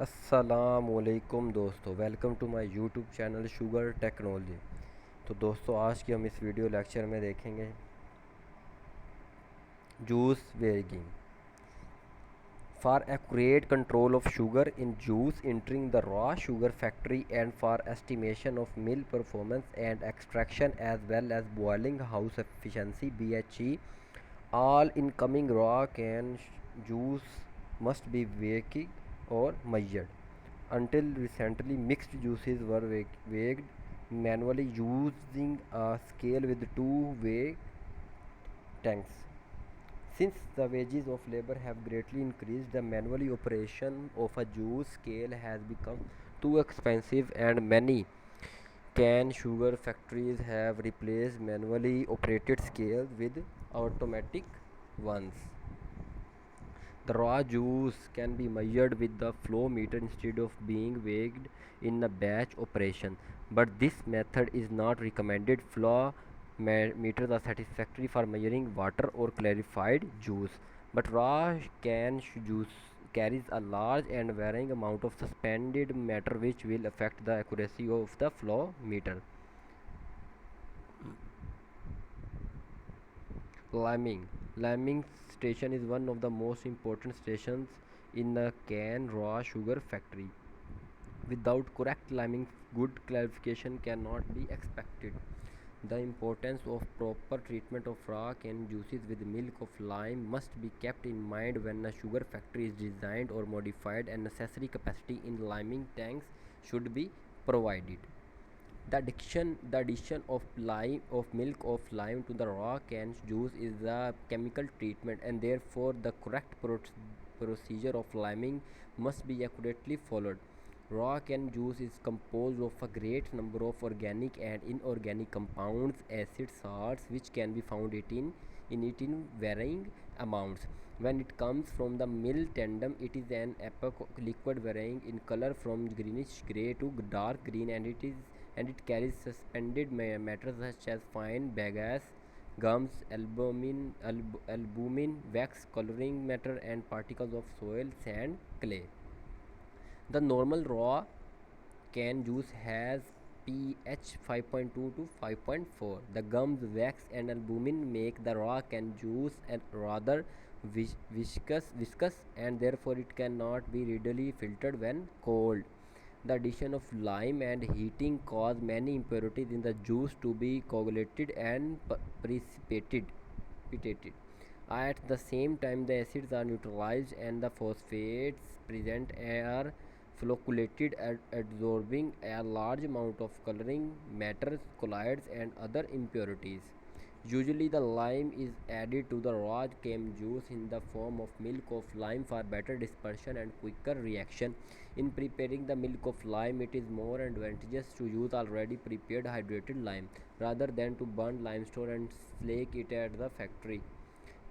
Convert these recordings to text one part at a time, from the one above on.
अस्सलामुअलैकुम दोस्तों, welcome to my YouTube channel sugar technology. तो दोस्तों, आज की हम इस वीडियो लेक्चर में देखेंगे juice weighing for accurate control of sugar in juice entering the raw sugar factory and for estimation of mill performance and extraction as well as boiling house efficiency BHE. All incoming raw can juice must be weighed or measured. Until recently, mixed juices were weighed manually using a scale with two-way tanks. Since the wages of labor have greatly increased, the manual operation of a juice scale has become too expensive, and many cane sugar factories have replaced manually operated scales with automatic ones. The raw juice can be measured with the flow meter instead of being weighed in a batch operation, but this method is not recommended. Flow meters are satisfactory for measuring water or clarified juice, but raw can juice carries a large and varying amount of suspended matter which will affect the accuracy of the flow meter. Liming. Liming station is one of the most important stations in a cane raw sugar factory. Without correct liming, good clarification cannot be expected. The importance of proper treatment of raw cane juices with milk of lime must be kept in mind when a sugar factory is designed or modified, and necessary capacity in liming tanks should be provided. The addition of milk of lime to the raw cane juice is a chemical treatment, and therefore the correct procedure of liming must be accurately followed. Raw cane juice is composed of a great number of organic and inorganic compounds, acids, salts, which can be found in varying amounts. When it comes from the mill tandem, it is an opaque liquid varying in color from greenish gray to dark green, and it carries suspended matter such as fine bagasse, gums, albumin, wax, coloring matter, and particles of soil, sand, clay. The normal raw cane juice has pH 5.2 to 5.4. The gums, wax, and albumin make the raw cane juice a rather viscous, and therefore it cannot be readily filtered when cold. The addition of lime and heating cause many impurities in the juice to be coagulated and precipitated. At the same time, the acids are neutralized and the phosphates present are flocculated, absorbing a large amount of coloring matter, colloids, and other impurities. Usually, the lime is added to the raw cane juice in the form of milk of lime for better dispersion and quicker reaction. In preparing the milk of lime, it is more advantageous to use already prepared hydrated lime rather than to burn limestone and slake it at the factory.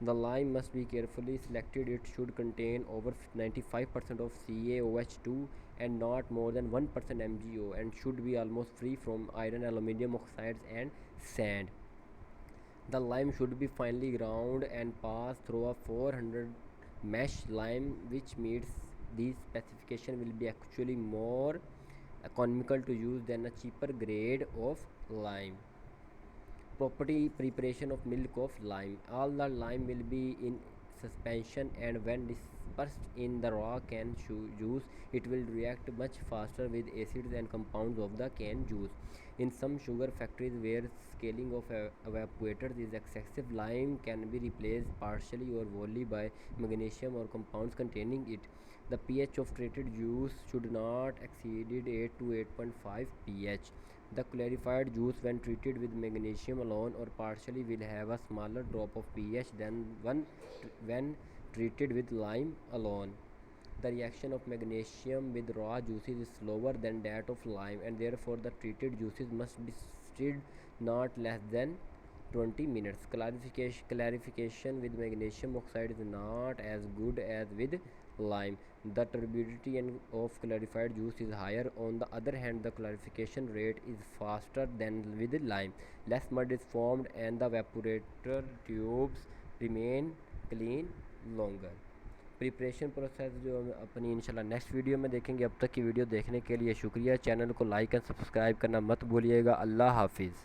The lime must be carefully selected. It should contain over 95% of CaOH2 and not more than 1% MgO, and should be almost free from iron, aluminium oxides, and sand. The lime should be finely ground and passed through a 400 mesh lime which meets these specifications will be actually more economical to use than a cheaper grade of lime. Property preparation of milk of lime. All the lime will be in suspension, and when dispersed in the raw cane juice, it will react much faster with acids and compounds of the cane juice. In some sugar factories where scaling of evaporators is excessive, lime can be replaced partially or wholly by magnesium or compounds containing it. The pH of treated juice should not exceed 8 to 8.5 pH. The clarified juice, when treated with magnesium alone or partially, will have a smaller drop of pH than one when treated with lime alone. The reaction of magnesium with raw juices is slower than that of lime, and therefore the treated juices must be stirred not less than 20 minutes. Clarification with magnesium oxide is not as good as with lime. The turbidity of clarified juice is higher. On the other hand, the clarification rate is faster than with lime. Less mud is formed and the evaporator tubes remain clean longer. Preparation process जो हम अपनी इंशाल्लाह next video में देखेंगे। अब तक की video देखने के लिए शुक्रिया। चैनल को लाइक एंड सब्सक्राइब करना मत भूलिएगा। अल्लाह हाफिज़।